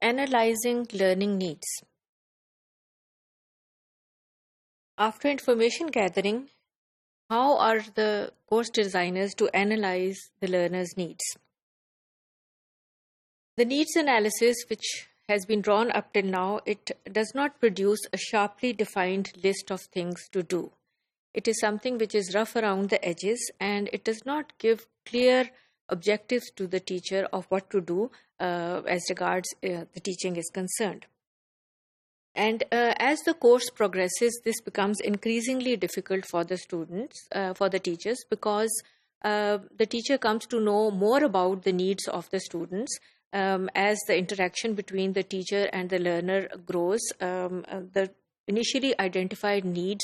Analyzing learning needs. After information gathering, how are the course designers to analyze the learner's needs? The needs analysis, which has been drawn up till now, it does not produce a sharply defined list of things to do. It is something which is rough around the edges, and it does not give clear objectives to the teacher of what to do as regards the teaching is concerned. And as the course progresses, this becomes increasingly difficult for the students, for the teachers, because the teacher comes to know more about the needs of the students. As the interaction between the teacher and the learner grows, the initially identified needs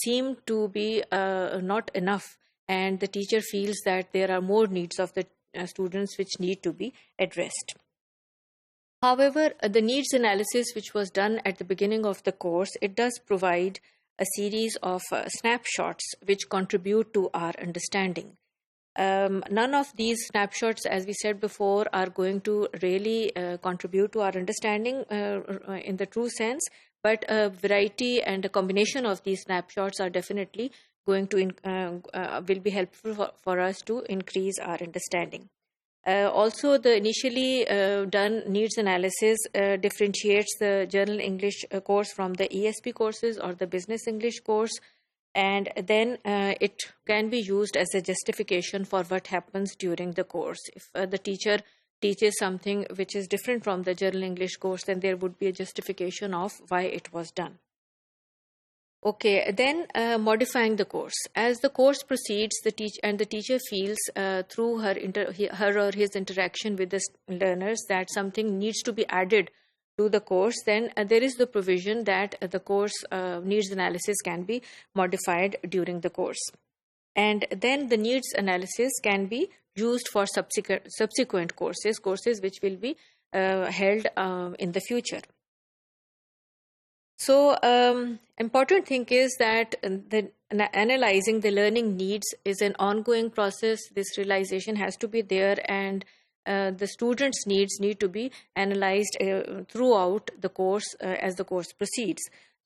seem to be not enough, and the teacher feels that there are more needs of the students which need to be addressed. However, the needs analysis which was done at the beginning of the course, it does provide a series of snapshots which contribute to our understanding. None of these snapshots, as we said before, are going to really contribute to our understanding in the true sense, but a variety and a combination of these snapshots are definitely going to will be helpful for us to increase our understanding. Also, the initially done needs analysis differentiates the General English course from the ESP courses or the Business English course, and then it can be used as a justification for what happens during the course. If the teacher teaches something which is different from the General English course, then there would be a justification of why it was done. Okay, then modifying the course. As the course proceeds, the teacher feels through her or his interaction with the learners that something needs to be added to the course, then there is the provision that the course needs analysis can be modified during the course. And then the needs analysis can be used for subsequent courses which will be held in the future. So, important thing is that analyzing the learning needs is an ongoing process. This realization has to be there, and the students' needs need to be analyzed throughout the course as the course proceeds.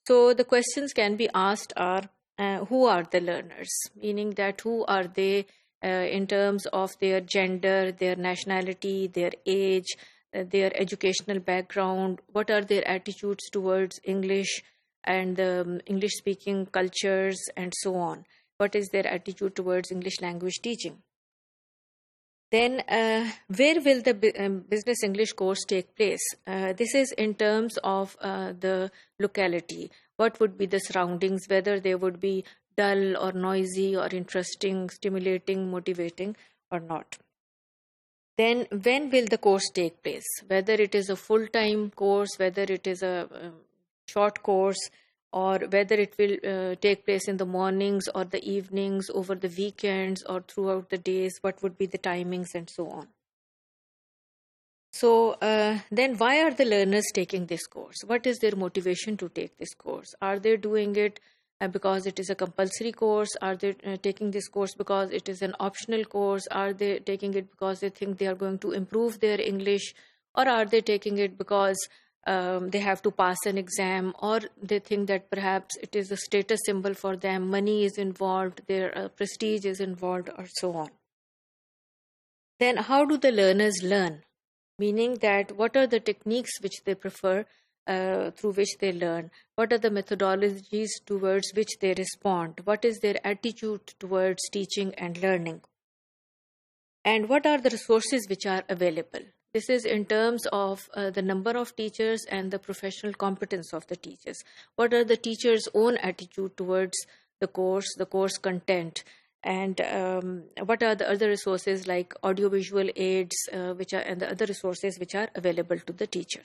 So, the questions can be asked are, who are the learners? Meaning that who are they in terms of their gender, their nationality, their age, their educational background, what are their attitudes towards English and the English speaking cultures, and so on. What is their attitude towards English language teaching? Then where will the Business English course take place? This is in terms of the locality. What would be the surroundings, whether they would be dull or noisy or interesting, stimulating, motivating or not. Then when will the course take place? Whether it is a full-time course, whether it is a short course, or whether it will take place in the mornings or the evenings, over the weekends or throughout the days, what would be the timings and so on. So then why are the learners taking this course? What is their motivation to take this course? Are they doing it because it is a compulsory course? Are they taking this course because it is an optional course? Are they taking it because they think they are going to improve their English? Or are they taking it because they have to pass an exam, or they think that perhaps it is a status symbol for them, money is involved, their prestige is involved, or so on. Then how do the learners learn? Meaning that what are the techniques which they prefer through which they learn? What are the methodologies towards which they respond? What is their attitude towards teaching and learning? And what are the resources which are available? This is in terms of the number of teachers and the professional competence of the teachers. What are the teachers' own attitude towards the course content? And what are the other resources like audiovisual aids and the other resources which are available to the teacher?